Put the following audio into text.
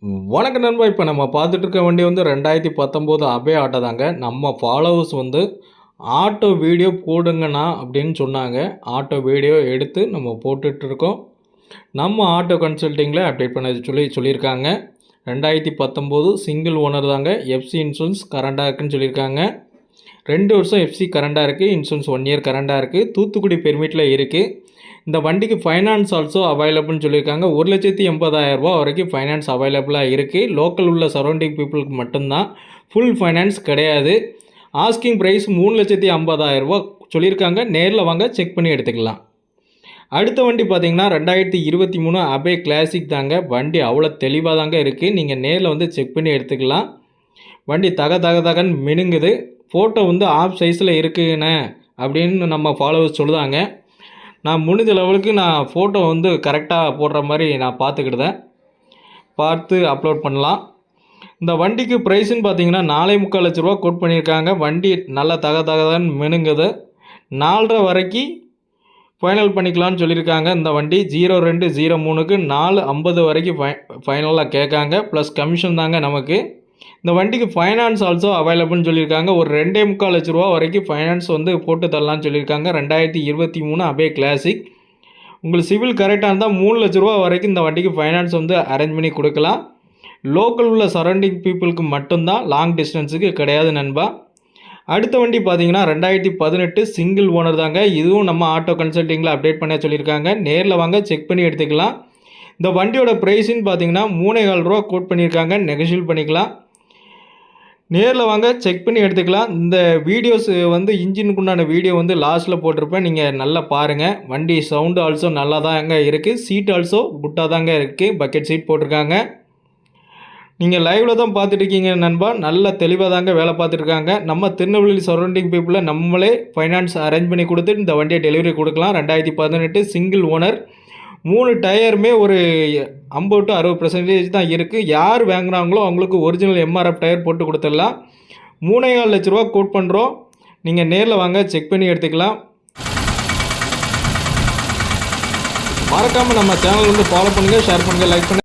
வணக்கம் நண்பா. இப்போ நம்ம பார்த்துட்டு இருக்க வண்டி வந்து 2019 அபே ஆட்டோ தாங்க. நம்ம ஃபாலோவர்ஸ் வந்து ஆட்டோ வீடியோ போடுங்கண்ணா அப்படின்னு சொன்னாங்க. ஆட்டோ வீடியோ எடுத்து நம்ம போட்டுட்ருக்கோம். நம்ம ஆட்டோ கன்சல்ட்டிங்கில் அப்டேட் பண்ண சொல்லியிருக்காங்க. 2019 சிங்கிள் ஓனர் தாங்க. எஃப்சி இன்சூரன்ஸ் கரண்டாக இருக்குதுன்னு சொல்லியிருக்காங்க. 2 வருஷம் எஃப்சி கரண்டாக இருக்குது. இன்சூரன்ஸ் 1 இயர் கரண்டாக இருக்குது. தூத்துக்குடி பெர்மிட்டில் இருக்குது. இந்த வண்டிக்கு ஃபைனான்ஸ் ஆல்சோ அவைலபிள்னு சொல்லியிருக்காங்க. 1,80,000 ரூபா வரைக்கும் ஃபைனான்ஸ் அவைலபிளாக இருக்குது. லோக்கல் உள்ள சரௌண்டிங் பீப்புளுக்கு மட்டும்தான், ஃபுல் ஃபைனான்ஸ் கிடையாது. ஆஸ்கிங் ப்ரைஸ் 3,50,000 ரூபா சொல்லியிருக்காங்க. நேரில் வாங்க செக் பண்ணி எடுத்துக்கலாம். அடுத்த வண்டி பார்த்திங்கன்னா 2023 அபே கிளாசிக் தாங்க. வண்டி அவ்வளோ தெளிவாக தாங்க இருக்குது. நீங்கள் நேரில் வந்து செக் பண்ணி எடுத்துக்கலாம். வண்டி தகன்னு மினுங்குது. ஃபோட்டோ வந்து ஆஃப் சைஸில் இருக்குண்ணே அப்படின்னு நம்ம ஃபாலோவர்ஸ் சொல்லுதாங்க. நான் முடிஞ்ச லெவலுக்கு நான் ஃபோட்டோ வந்து கரெக்டாக போடுற மாதிரி நான் பார்த்துக்கிட்டேன். பார்த்து அப்லோட் பண்ணலாம். இந்த வண்டிக்கு ப்ரைஸுன்னு பார்த்தீங்கன்னா 4,3 லட்ச ரூபா கோட் பண்ணியிருக்காங்க. வண்டி நல்லா தகன்னு மினுங்குது. 4.5 வரைக்கும் ஃபைனல் பண்ணிக்கலான்னு சொல்லியிருக்காங்க. இந்த வண்டி 0203க்கு 450 வரைக்கும் ஃபைனலாக கேட்காங்க. ப்ளஸ் கமிஷன் தாங்க நமக்கு. இந்த வண்டிக்கு ஃபைனான்ஸ் ஆல்சோ அவைலபிள்னு சொல்லியிருக்காங்க. ஒரு 2,3 லட்ச ரூபா வரைக்கும் ஃபைனான்ஸ் வந்து போட்டு தரலான்னு சொல்லியிருக்காங்க. 2023 அபே கிளாசிக். உங்களுக்கு சிவில் கரெக்டாக இருந்தால் 3 லட்ச ரூபா வரைக்கும் இந்த வண்டிக்கு ஃபைனான்ஸ் வந்து அரேஞ்ச் பண்ணி கொடுக்கலாம். லோக்கல் உள்ள சரௌண்டிங் பீப்புளுக்கு மட்டும்தான், லாங் டிஸ்டன்ஸுக்கு கிடையாது நண்பா. அடுத்த வண்டி பார்த்தீங்கன்னா 2018 சிங்கிள் ஓனர் தாங்க. இதுவும் நம்ம ஆட்டோ கன்சல்ட்டிங்கில் அப்டேட் பண்ண சொல்லியிருக்காங்க. நேரில் வாங்க செக் பண்ணி எடுத்துக்கலாம். இந்த வண்டியோட ப்ரைஸுன்னு பார்த்தீங்கன்னா 3,400 ரூபா கோட் பண்ணியிருக்காங்க. நெகோஷியேட் பண்ணிக்கலாம். நேரில் வாங்க செக் பண்ணி எடுத்துக்கலாம். இந்த வீடியோஸ் வந்து இன்ஜினுக்கு உண்டான வீடியோ வந்து லாஸ்ட்டில் போட்டிருப்பேன். நீங்கள் நல்லா பாருங்கள். வண்டி சவுண்டு ஆல்சோ நல்லா தாங்க இருக்குது. சீட் ஆல்சோ குட்டாக தாங்க இருக்குது. பக்கெட் சீட் போட்டிருக்காங்க. நீங்கள் லைவில் தான் பார்த்துட்ருக்கீங்க நண்பா. நல்ல தெளிவாக தாங்க வேலை பார்த்துருக்காங்க. நம்ம திருநெல்வேலி சரௌண்டிங் பீப்புளில் நம்மளே ஃபைனான்ஸ் அரேஞ்ச் பண்ணி கொடுத்து இந்த வண்டியை டெலிவரி கொடுக்கலாம். 2018 சிங்கிள் ஓனர். 3 டயருமே ஒரு 50 to 60% தான் இருக்குது. யார் வாங்குறாங்களோ அவங்களுக்கு ஒரிஜினல் எம்ஆர்எஃப் டயர் போட்டு கொடுத்துடலாம். 3,4 லட்ச ரூபா கோட் பண்ணுறோம். நீங்கள் நேரில் வாங்க செக் பண்ணி எடுத்துக்கலாம். மறக்காமல் நம்ம சேனல் வந்து ஃபாலோ பண்ணுங்கள், ஷேர் பண்ணுங்கள், லைக் பண்ணுங்கள்.